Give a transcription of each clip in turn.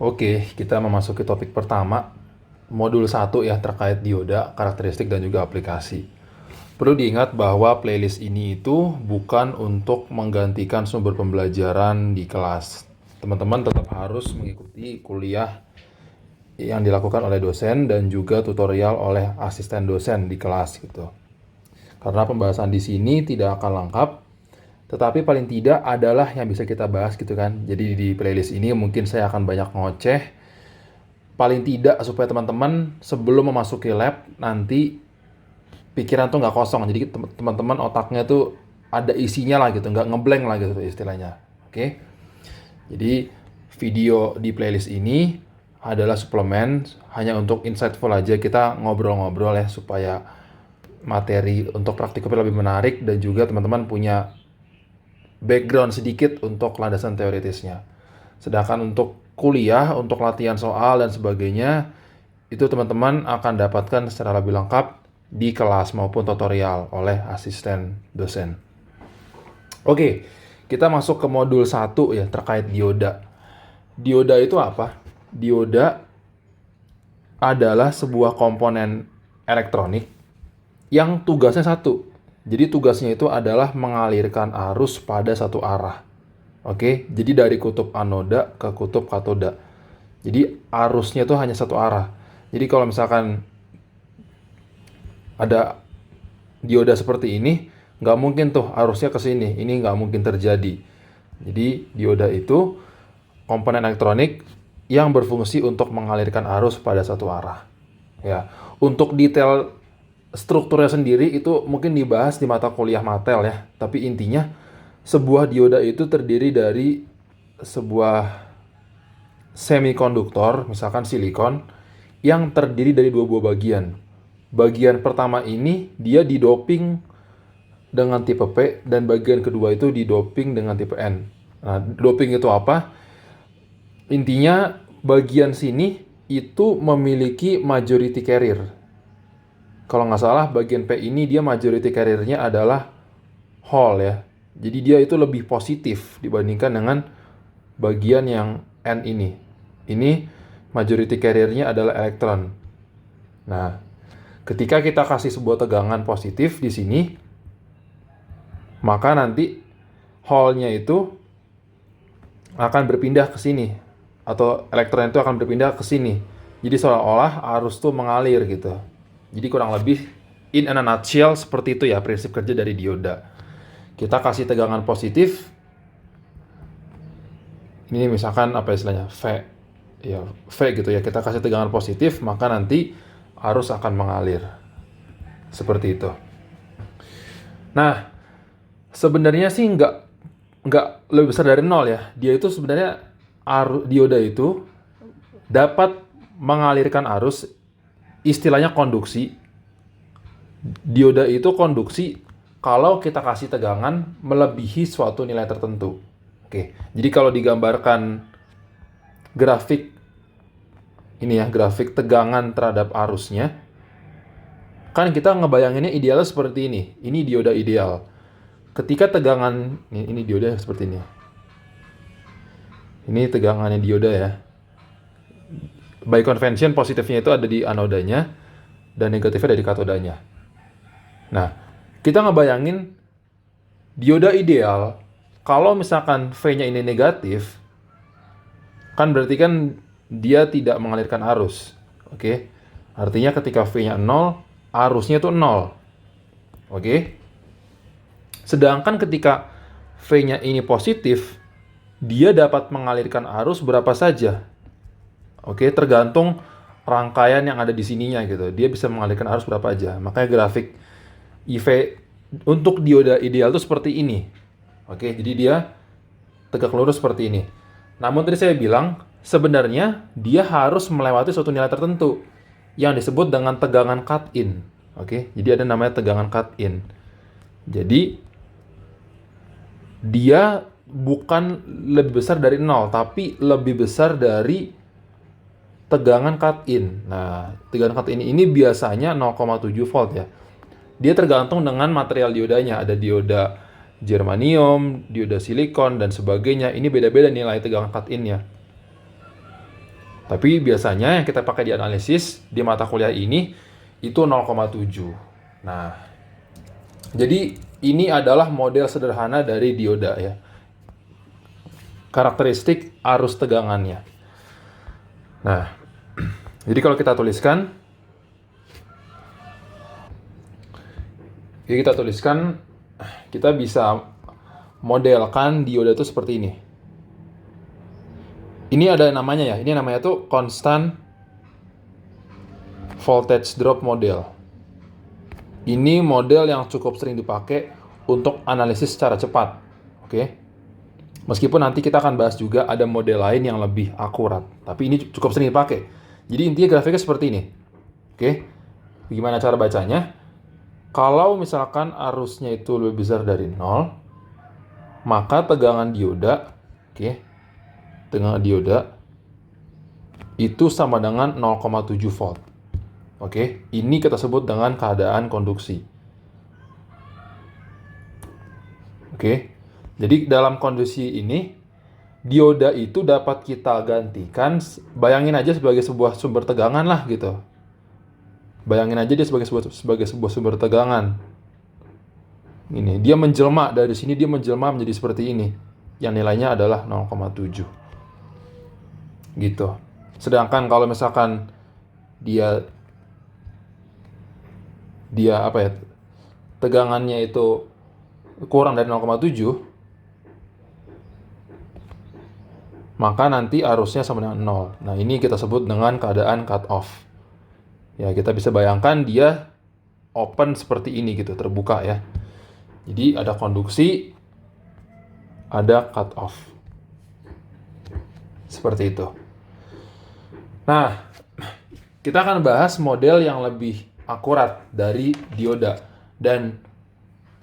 Oke, kita memasuki topik pertama, modul 1 ya terkait dioda, karakteristik dan juga aplikasi. Perlu diingat bahwa playlist ini itu bukan untuk menggantikan sumber pembelajaran di kelas. Teman-teman tetap harus mengikuti kuliah yang dilakukan oleh dosen dan juga tutorial oleh asisten dosen di kelas gitu. Karena pembahasan di sini tidak akan lengkap, tetapi paling tidak adalah yang bisa kita bahas gitu kan. Jadi di playlist ini mungkin saya akan banyak ngoceh, paling tidak supaya teman-teman sebelum memasuki lab nanti pikiran tuh nggak kosong. Jadi teman-teman otaknya tuh ada isinya lah gitu, nggak ngeblank lah gitu istilahnya. Oke. Jadi video di playlist ini adalah suplemen hanya untuk insightful aja, kita ngobrol-ngobrol ya supaya materi untuk praktikumnya lebih menarik dan juga teman-teman punya background sedikit untuk landasan teoritisnya. Sedangkan untuk kuliah, untuk latihan soal dan sebagainya, itu teman-teman akan dapatkan secara lebih lengkap di kelas maupun tutorial oleh asisten dosen. Oke, kita masuk ke modul 1 ya terkait dioda. Dioda itu apa? Dioda adalah sebuah komponen elektronik yang tugasnya satu. Jadi tugasnya itu adalah mengalirkan arus pada satu arah. Oke, jadi dari kutub anoda ke kutub katoda. Jadi arusnya itu hanya satu arah. Jadi kalau misalkan ada dioda seperti ini, nggak mungkin tuh arusnya ke sini. Ini nggak mungkin terjadi. Jadi dioda itu komponen elektronik yang berfungsi untuk mengalirkan arus pada satu arah. Ya, untuk detail strukturnya sendiri itu mungkin dibahas di mata kuliah matel ya. Tapi intinya sebuah dioda itu terdiri dari sebuah semikonduktor, misalkan silikon, yang terdiri dari dua buah bagian. Bagian pertama ini dia didoping dengan tipe P dan bagian kedua itu didoping dengan tipe N. Nah, doping itu apa? Intinya bagian sini itu memiliki majority carrier. Kalau nggak salah bagian P ini dia majority carrier-nya adalah Hall ya. Jadi dia itu lebih positif dibandingkan dengan bagian yang N ini. Ini majority carrier-nya adalah elektron. Nah, ketika kita kasih sebuah tegangan positif di sini, maka nanti Hall-nya itu akan berpindah ke sini, atau elektron itu akan berpindah ke sini. Jadi seolah-olah arus tuh mengalir gitu. Jadi kurang lebih in a nutshell seperti itu ya prinsip kerja dari dioda. Kita kasih tegangan positif. Ini misalkan apa istilahnya? V. Ya, V gitu ya. Kita kasih tegangan positif, maka nanti arus akan mengalir. Seperti itu. Nah, sebenarnya sih nggak lebih besar dari 0 ya. Dia itu sebenarnya dioda itu dapat mengalirkan arus, istilahnya konduksi. Dioda itu konduksi kalau kita kasih tegangan melebihi suatu nilai tertentu. Oke, jadi kalau digambarkan grafik ini ya, grafik tegangan terhadap arusnya, kan kita ngebayanginnya idealnya seperti ini. Ini dioda ideal. Ketika tegangan ini dioda seperti ini. Ini tegangannya dioda ya. By convention positifnya itu ada di anodanya dan negatifnya ada di katodanya. Nah, kita ngebayangin dioda ideal, kalau misalkan V-nya ini negatif, kan berarti kan dia tidak mengalirkan arus. Oke? Artinya ketika V-nya 0, arusnya itu 0. Oke? Sedangkan ketika V-nya ini positif, dia dapat mengalirkan arus berapa saja. Oke, tergantung rangkaian yang ada di sininya gitu. Dia bisa mengalirkan arus berapa aja. Makanya grafik IV untuk dioda ideal itu seperti ini. Oke, jadi dia tegak lurus seperti ini. Namun tadi saya bilang, sebenarnya dia harus melewati suatu nilai tertentu yang disebut dengan tegangan cut-in. Oke, jadi ada namanya tegangan cut-in. Jadi dia bukan lebih besar dari 0, tapi lebih besar dari tegangan cut-in. Nah, tegangan cut-in ini biasanya 0,7 volt ya. Dia tergantung dengan material diodanya. Ada dioda germanium, dioda silikon, dan sebagainya. Ini beda-beda nilai tegangan cut-in-nya. Tapi biasanya yang kita pakai di analisis di mata kuliah ini itu 0,7. Nah, jadi ini adalah model sederhana dari dioda ya. Karakteristik arus tegangannya. Nah, jadi kalau kita tuliskan, kita bisa modelkan dioda itu seperti ini. Ini ada namanya ya, ini namanya tuh constant voltage drop model. Ini model yang cukup sering dipakai untuk analisis secara cepat. Oke. Meskipun nanti kita akan bahas juga ada model lain yang lebih akurat, tapi ini cukup sering dipakai. Jadi intinya grafiknya seperti ini. Oke. Gimana cara bacanya? Kalau misalkan arusnya itu lebih besar dari 0, maka tegangan dioda, tegangan dioda itu sama dengan 0,7 volt. Oke, ini kita sebut dengan keadaan konduksi. Oke, jadi dalam kondisi ini, dioda itu dapat kita gantikan, bayangin aja sebagai sebuah sumber tegangan lah gitu. Bayangin aja dia sebagai sebuah sumber tegangan. Ini, dia menjelma, dari sini dia menjelma menjadi seperti ini. Yang nilainya adalah 0,7. Gitu. Sedangkan kalau misalkan dia tegangannya itu kurang dari 0,7, maka nanti arusnya sama dengan 0. Nah, ini kita sebut dengan keadaan cut off. Ya, kita bisa bayangkan dia open seperti ini gitu, terbuka ya. Jadi ada konduksi, ada cut off. Seperti itu. Nah, kita akan bahas model yang lebih akurat dari dioda. Dan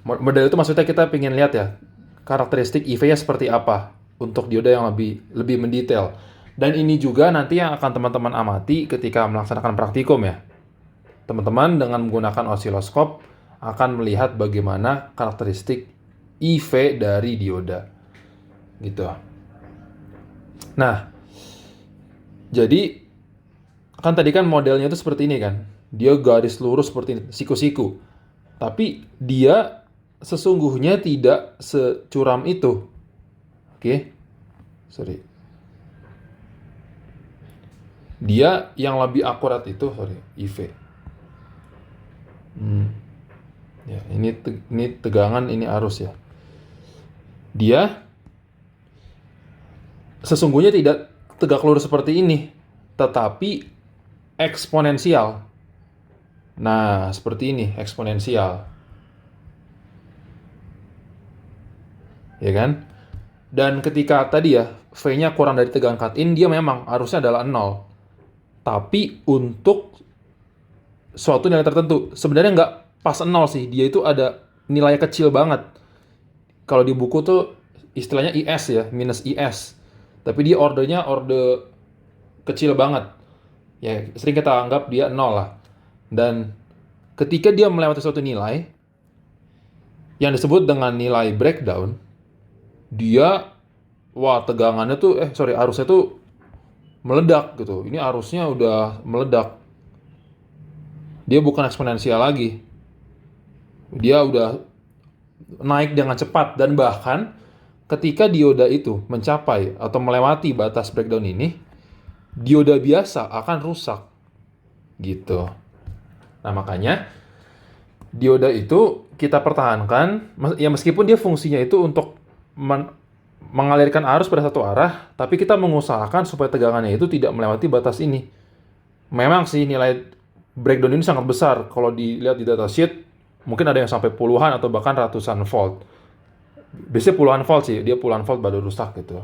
model itu maksudnya kita ingin lihat ya, karakteristik IV-nya seperti apa untuk dioda yang lebih mendetail. Dan ini juga nanti yang akan teman-teman amati ketika melaksanakan praktikum ya. Teman-teman dengan menggunakan osiloskop akan melihat bagaimana karakteristik IV dari dioda. Gitu. Nah, jadi kan tadi kan modelnya itu seperti ini kan. Dia garis lurus seperti ini, siku-siku. Tapi dia sesungguhnya tidak securam itu. Oke. Sorry. Dia yang lebih akurat itu, IV. Ya, ini tegangan, ini arus ya. Dia sesungguhnya tidak tegak lurus seperti ini, tetapi eksponensial. Nah, seperti ini, eksponensial. Ya kan? Dan ketika tadi ya, V-nya kurang dari tegangan cut-in, dia memang arusnya adalah 0. Tapi untuk suatu nilai tertentu, sebenarnya nggak pas 0 sih, dia itu ada nilai kecil banget. Kalau di buku tuh istilahnya IS ya, minus IS. Tapi dia ordernya order kecil banget. Ya, sering kita anggap dia 0 lah. Dan ketika dia melewati suatu nilai yang disebut dengan nilai breakdown, dia tegangannya tuh arusnya tuh meledak gitu. Ini arusnya udah meledak. Dia bukan eksponensial lagi. Dia udah naik dengan cepat, dan bahkan ketika dioda itu mencapai atau melewati batas breakdown ini, dioda biasa akan rusak. Gitu. Nah, makanya dioda itu kita pertahankan, ya meskipun dia fungsinya itu untuk mengalirkan arus pada satu arah, tapi kita mengusahakan supaya tegangannya itu tidak melewati batas ini. Memang sih nilai breakdown ini sangat besar. Kalau dilihat di datasheet, mungkin ada yang sampai puluhan atau bahkan ratusan volt. Biasanya puluhan volt sih, dia puluhan volt baru rusak gitu.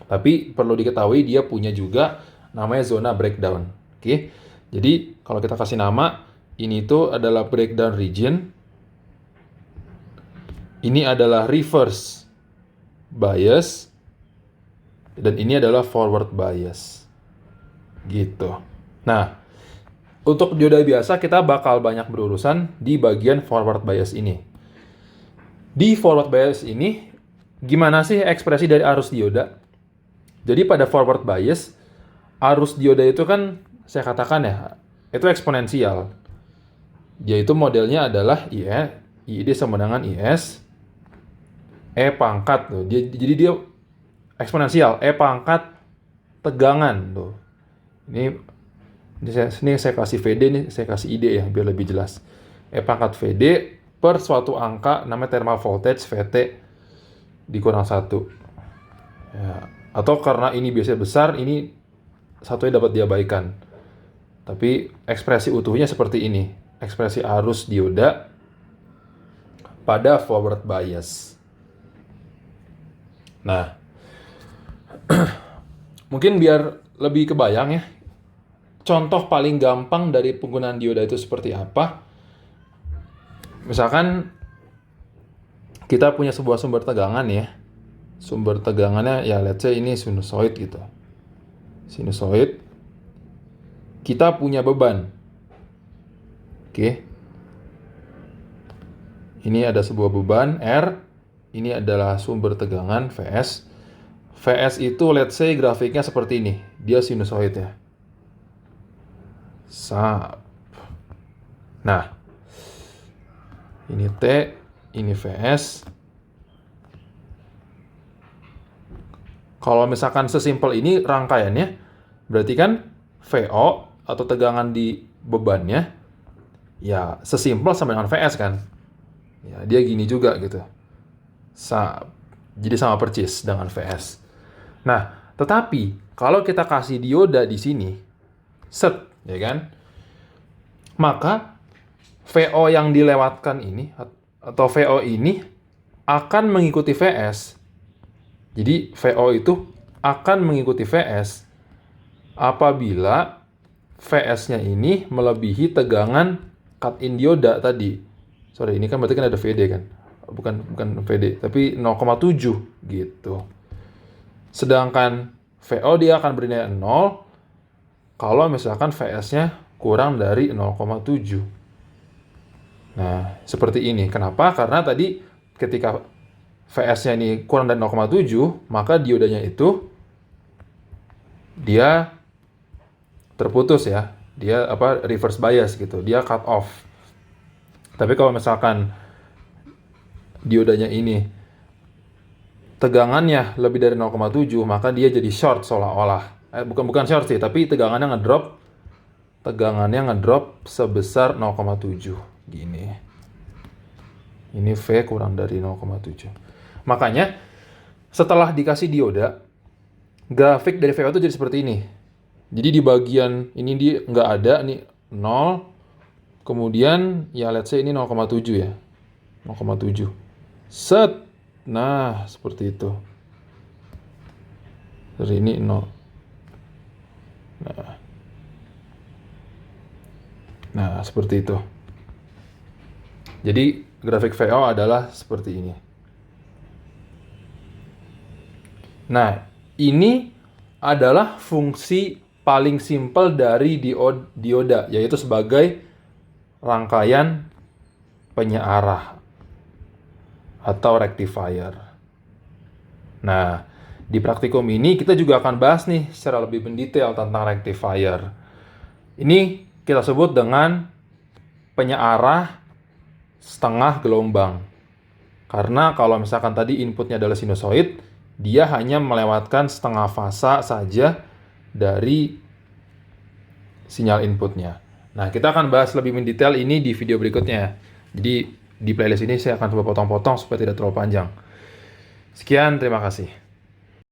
Tapi perlu diketahui dia punya juga namanya zona breakdown. Oke. Jadi kalau kita kasih nama, ini tuh adalah breakdown region. Ini adalah reverse bias. Dan ini adalah forward bias. Gitu. Nah, untuk dioda biasa kita bakal banyak berurusan di bagian forward bias ini. Di forward bias ini, gimana sih ekspresi dari arus dioda? Jadi pada forward bias, arus dioda itu kan saya katakan ya, itu eksponensial. Dia itu modelnya adalah IID sama dengan IS E pangkat tuh. Jadi dia eksponensial, E pangkat tegangan tuh. Ini saya kasih VD nih, saya kasih ID ya biar lebih jelas. E pangkat VD per suatu angka namanya thermal voltage VT dikurang 1. Ya, atau karena ini biasanya besar, ini satunya dapat diabaikan. Tapi ekspresi utuhnya seperti ini. Ekspresi arus dioda pada forward bias. Nah, mungkin biar lebih kebayang ya, contoh paling gampang dari penggunaan dioda itu seperti apa. Misalkan kita punya sebuah sumber tegangan ya. Sumber tegangannya ya let's say ini sinusoid gitu. Sinusoid. Kita punya beban. Oke. Ini ada sebuah beban R. Ini adalah sumber tegangan Vs. Vs itu let's say grafiknya seperti ini. Dia sinusoid ya. Nah, ini T, ini Vs. Kalau misalkan sesimpel ini rangkaiannya, berarti kan VO atau tegangan di bebannya, ya sesimpel sama dengan Vs kan. Ya, dia gini juga gitu. Jadi sama persis dengan Vs. Nah, tetapi kalau kita kasih dioda di sini, ya kan? Maka VO yang dilewatkan ini atau VO ini akan mengikuti Vs. Jadi VO itu akan mengikuti Vs apabila Vs-nya ini melebihi tegangan cut-in dioda tadi. Sorry, ini kan berarti kan ada VD kan? Bukan VD, tapi 0,7 gitu. Sedangkan VO dia akan bernilai 0 kalau misalkan Vs-nya kurang dari 0,7. Nah, seperti ini. Kenapa? Karena tadi ketika Vs-nya ini kurang dari 0,7, maka diodanya itu dia terputus ya. Dia reverse bias gitu. Dia cut off. Tapi kalau misalkan diodanya ini tegangannya lebih dari 0,7, maka dia jadi short seolah-olah. Bukan short sih, tapi tegangannya ngedrop sebesar 0,7 gini. Ini V kurang dari 0,7. Makanya setelah dikasih dioda, grafik dari VO itu jadi seperti ini. Jadi di bagian ini dia nggak ada nih 0. Kemudian ya let's say ini 0,7 ya. 0,7. Set. Nah, seperti itu. Dari ini 0. Nah, seperti itu. Jadi, grafik VO adalah seperti ini. Nah, ini adalah fungsi paling simpel dari dioda, yaitu sebagai rangkaian penyearah atau rectifier. Nah, di praktikum ini kita juga akan bahas nih secara lebih mendetail tentang rectifier. Ini kita sebut dengan penyearah setengah gelombang. Karena kalau misalkan tadi inputnya adalah sinusoid, dia hanya melewatkan setengah fasa saja dari sinyal inputnya. Nah, kita akan bahas lebih mendetail ini di video berikutnya. Jadi, di playlist ini saya akan coba potong-potong supaya tidak terlalu panjang. Sekian, terima kasih.